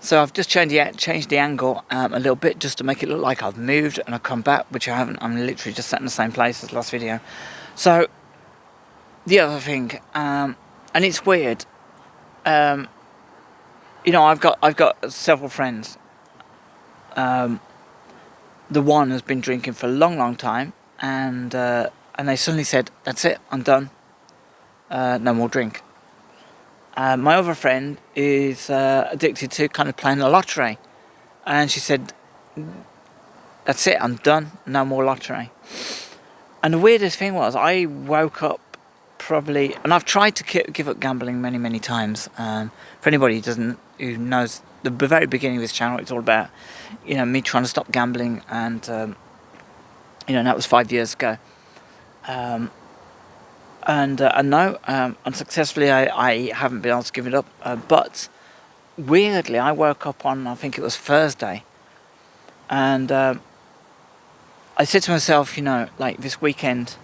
So I've just changed the angle a little bit just to make it look like I've moved and I've come back, which I haven't. I'm literally just sat in the same place as last video. So the other thing, and it's weird, I've got several friends. The one has been drinking for a long time, and they suddenly said, "That's it, I'm done. No more drink." My other friend is addicted to kind of playing the lottery, and she said, "That's it, I'm done, no more lottery." And the weirdest thing was, I woke up probably, and I've tried to give up gambling many times. For anybody who knows the very beginning of this channel, it's all about, me trying to stop gambling, and that was 5 years ago. Unsuccessfully, I haven't been able to give it up. But weirdly, I woke up on, I think it was Thursday, and I said to myself, this weekend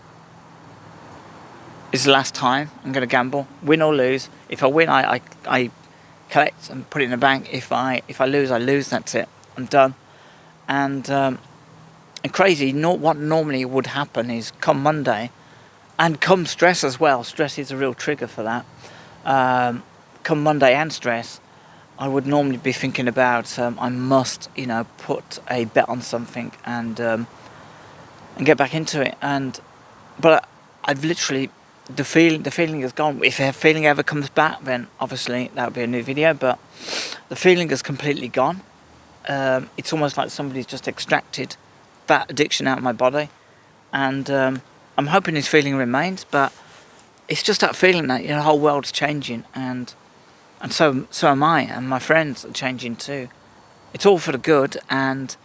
is the last time I'm going to gamble, win or lose. If I win, I collect and put it in the bank. If I lose, I lose. That's it. I'm done. And crazy. What normally would happen is come Monday, and come stress as well. Stress is a real trigger for that. Come Monday and stress, I would normally be thinking about I must, put a bet on something and get back into it. But I've literally, the feeling is gone. If a feeling ever comes back, then obviously that would be a new video. But the feeling is completely gone. It's almost like somebody's just extracted that addiction out of my body, and I'm hoping this feeling remains, but it's just that feeling that the whole world's changing, and so am I, and my friends are changing too. It's all for the good, and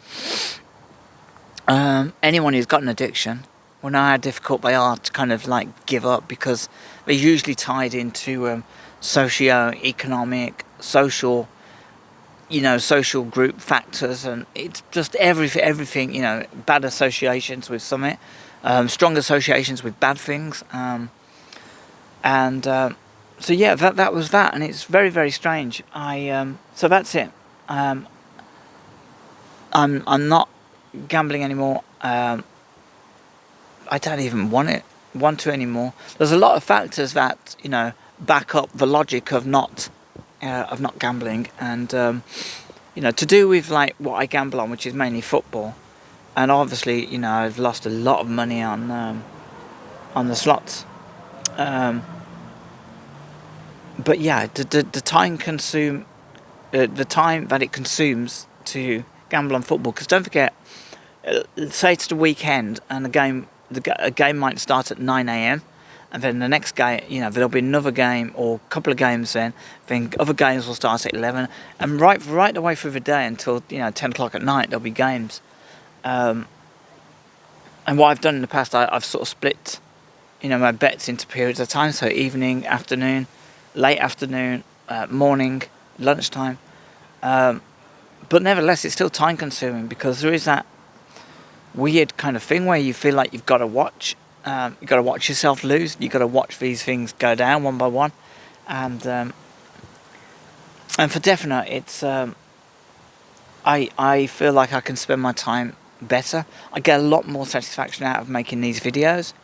anyone who's got an addiction will know how difficult they are to kind of give up, because they're usually tied into socio-economic, social group factors, and it's just everything, bad associations with something. Strong associations with bad things, so yeah, that was that, and it's very strange. So that's it. I'm not gambling anymore. I don't even want to anymore. There's a lot of factors that back up the logic of not gambling, and to do with what I gamble on, which is mainly football. And obviously, I've lost a lot of money on the slots. But yeah, the time that it consumes to gamble on football. Because don't forget, say it's the weekend, and a game might start at 9 a.m. and then the next game, there'll be another game or a couple of games. Then other games will start at 11, and right the way through the day until 10 o'clock at night, there'll be games. And what I've done in the past, I've sort of split, my bets into periods of time. So evening, afternoon, late afternoon, morning, lunchtime. But nevertheless, it's still time consuming, because there is that weird kind of thing where you feel like you've got to watch yourself lose. You've got to watch these things go down one by one. And for definite, it's, I feel like I can spend my time better. I get a lot more satisfaction out of making these videos,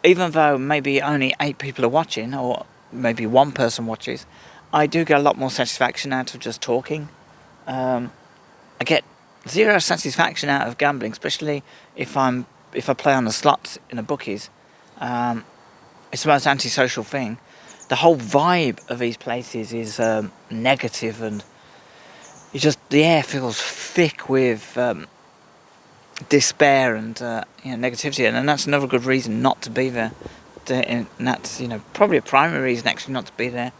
even though maybe only 8 people are watching, or maybe one person watches. I do get a lot more satisfaction out of just talking. I get zero satisfaction out of gambling, especially if I play on the slots in the bookies. It's the most antisocial thing. The whole vibe of these places is negative, and the air feels thick with despair and negativity, and that's another good reason not to be there. And that's probably a primary reason actually not to be there,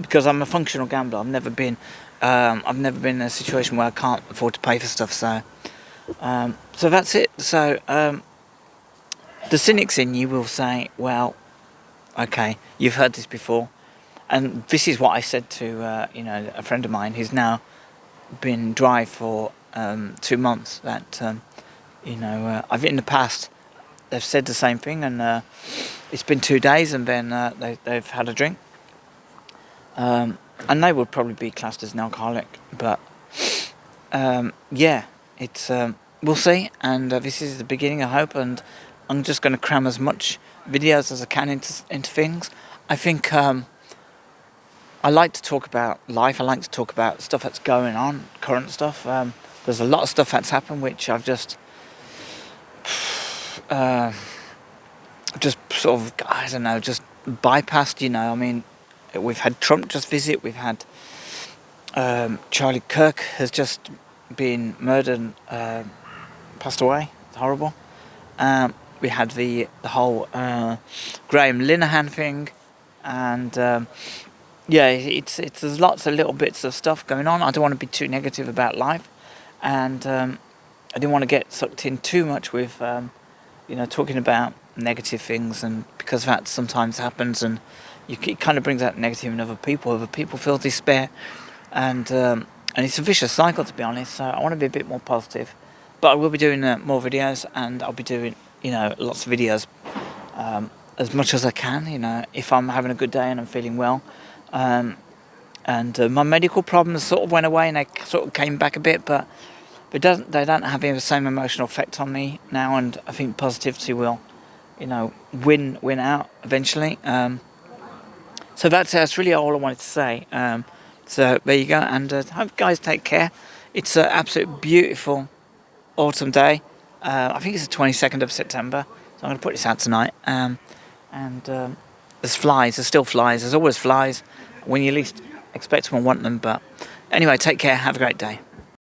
because I'm a functional gambler. I've never been in a situation where I can't afford to pay for stuff. So that's it. So the cynics in you will say, well, okay, you've heard this before, and this is what I said to a friend of mine who's now been dry for 2 months. That I've in the past, they've said the same thing, and it's been 2 days, and then they've had a drink, and they would probably be classed as an alcoholic. But yeah, it's we'll see. And this is the beginning, I hope. And I'm just going to cram as much videos as I can into things. I think I like to talk about life. I like to talk about stuff that's going on, current stuff. There's a lot of stuff that's happened which I've just sort of, I don't know, just bypassed. I mean, we've had Trump just visit. We've had Charlie Kirk has just been murdered and passed away. It's horrible. We had the whole Graham Linehan thing, and yeah, it's there's lots of little bits of stuff going on. I don't want to be too negative about life, and I didn't want to get sucked in too much with talking about negative things, and because that sometimes happens, and it kind of brings out negative in other people. Other people feel despair, and it's a vicious cycle, to be honest. So I want to be a bit more positive, but I will be doing more videos, and I'll be doing lots of videos as much as I can. If I'm having a good day and I'm feeling well. And my medical problems sort of went away, and they sort of came back a bit, but they don't have the same emotional effect on me now, and I think positivity will, win out eventually. So that's really all I wanted to say. So there you go, and hope you guys take care. It's an absolute beautiful autumn day. I think it's the 22nd of September, so I'm going to put this out tonight. There's flies. There's still flies. There's always flies when you least expect them and want them. But anyway, take care. Have a great day.